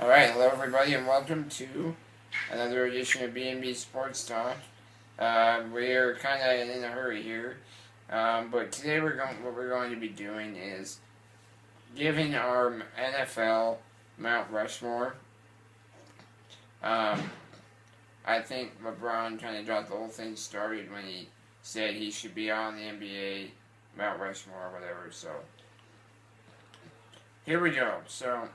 Alright, hello everybody and welcome to another edition of B&B Sports Talk. We're kind of in a hurry here, but today what we're going to be doing is giving our NFL Mount Rushmore. I think LeBron kind of got the whole thing started when he said he should be on the NBA Mount Rushmore or whatever, so here we go. So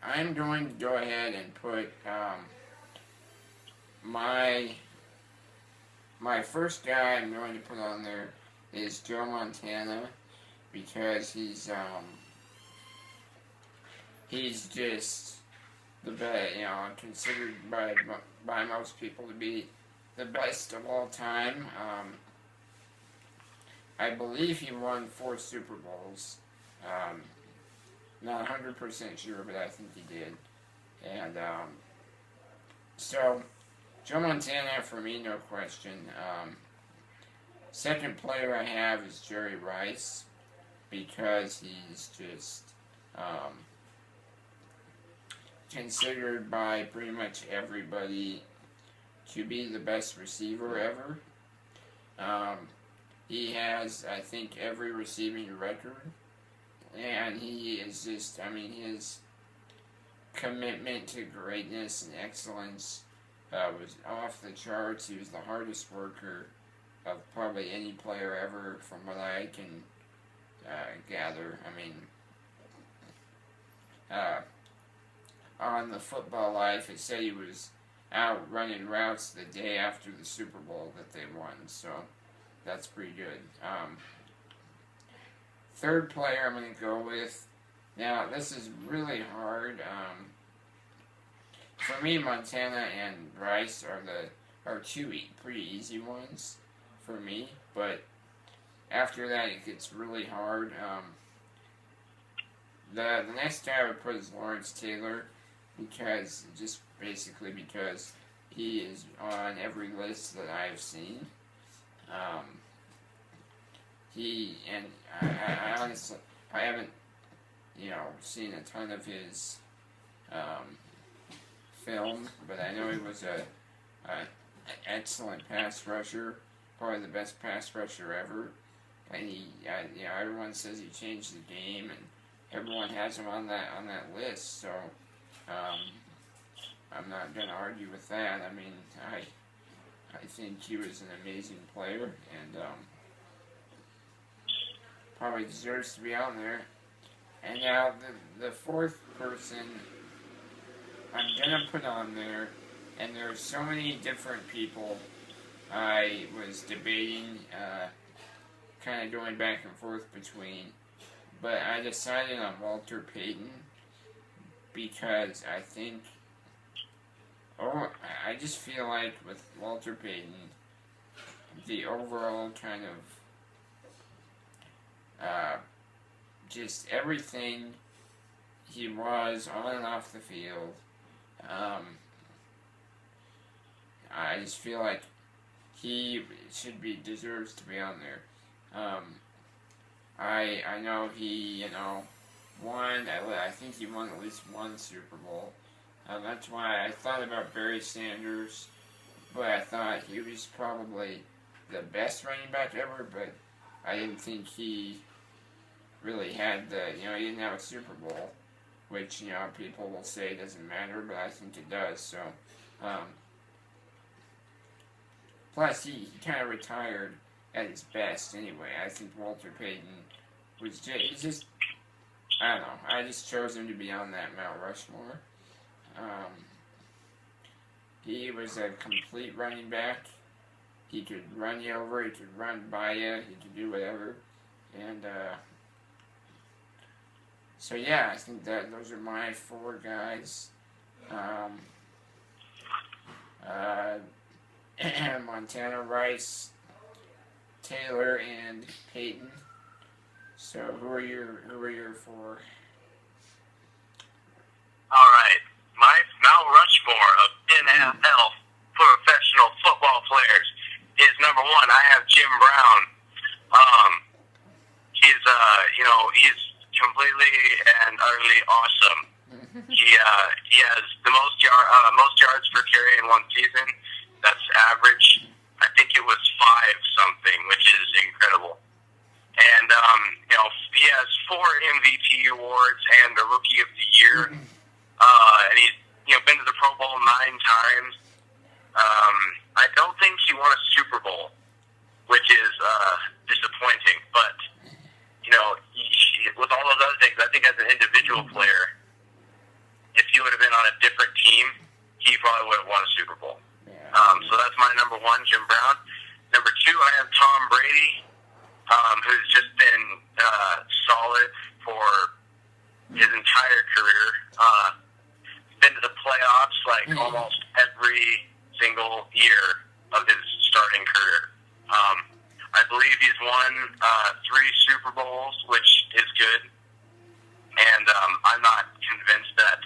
I'm going to go ahead and put my first guy I'm going to put on there is Joe Montana because he's just the best, considered by most people to be the best of all time. I believe he won 4 Super Bowls. Not 100% sure, but I think he did. And so Joe Montana for me, no question. Second player I have is Jerry Rice because he's just considered by pretty much everybody to be the best receiver ever. He has, I think, every receiving record. And he is just, his commitment to greatness and excellence was off the charts. He was the hardest worker of probably any player ever, from what I can gather. On the Football Life, it said he was out running routes the day after the Super Bowl that they won, so that's pretty good. Third player I'm going to go with. Now, this is really hard. For me, Montana and Rice are two pretty easy ones for me. But after that, it gets really hard. The next guy I would put is Lawrence Taylor, because he is on every list that I've seen. I honestly, I haven't, seen a ton of his film, but I know he was an excellent pass rusher, probably the best pass rusher ever. And everyone says he changed the game, and everyone has him on that list. So I'm not going to argue with that. I think he was an amazing player, and probably deserves to be on there. And now the fourth person I'm gonna put on there, and there's so many different people I was debating, kind of going back and forth between, but I decided on Walter Payton because I just feel like with Walter Payton, the overall kind of just everything he was on and off the field. I just feel like he deserves to be on there. I know he, won. I think he won at least one Super Bowl. That's why I thought about Barry Sanders, but I thought he was probably the best running back ever. But I didn't think he really had he didn't have a Super Bowl, which, people will say doesn't matter, but I think it does. So, plus he kind of retired at his best anyway. I think Walter Payton was just, I don't know, I just chose him to be on that Mount Rushmore. He was a complete running back. He could run you over, he could run by you, he could do whatever. And, so yeah, I think that those are my 4 guys. Montana, Rice, Taylor, and Payton. So who are your 4? All right, my Mount Rushmore of NFL professional football players is number 1. I have Jim Brown. He's completely and utterly awesome. He has the most yards per carry in one season. That's average. I think it was 5 something, which is incredible. And he has 4 MVP awards and the Rookie of the Year. And he's been to the Pro Bowl 9 times. I don't think he won a Super Bowl, which is disappointing. But with all those other things, I think as an individual player, if he would have been on a different team, he probably would have won a Super Bowl. So that's my number 1, Jim Brown. Number 2, I have Tom Brady, who's just been solid for his entire career. Been to the playoffs like almost every single year of his starting career. I believe he's won 3 Super Bowls, which is good. And I'm not convinced that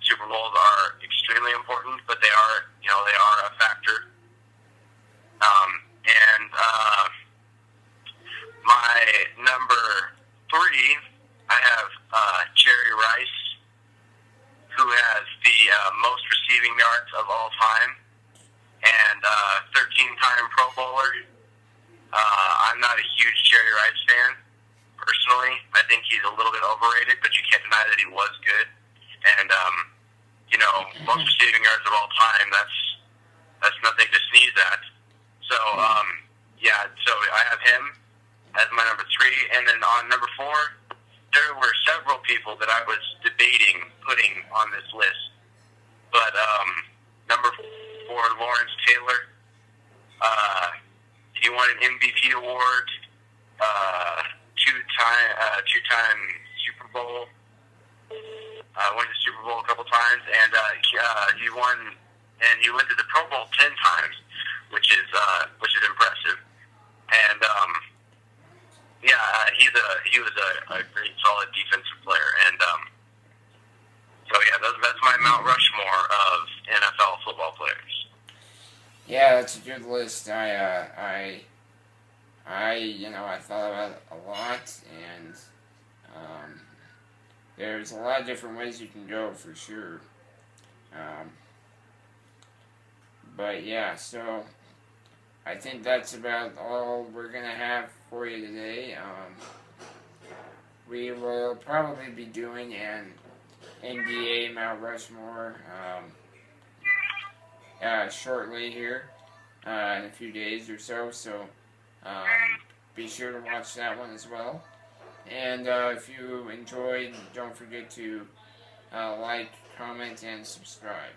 Super Bowls are extremely important, but they are, they are a factor. And my number 3, I have Jerry Rice, who has the most receiving yards of all time, and 13-time Pro Bowler. I'm not a huge Jerry Rice fan, personally. I think he's a little bit overrated, but you can't deny that he was good. And, most receiving yards of all time, that's nothing to sneeze at. So, so I have him as my number 3. And then on number 4, there were several people that I was debating putting on this list. But number 4, Lawrence Taylor. He won an MVP award, two-time Super Bowl. Went to Super Bowl a couple times, and he won, and he went to the Pro Bowl 10 times, which is impressive. And he was a great, solid defensive player, and that's my Mount Rushmore of NFL football players. Yeah, that's a good list. I thought about it a lot, and there's a lot of different ways you can go for sure. But yeah, so I think that's about all we're gonna have for you today. We will probably be doing an NBA Mount Rushmore shortly here in a few days or so. So be sure to watch that one as well. And if you enjoyed, don't forget to like, comment, and subscribe.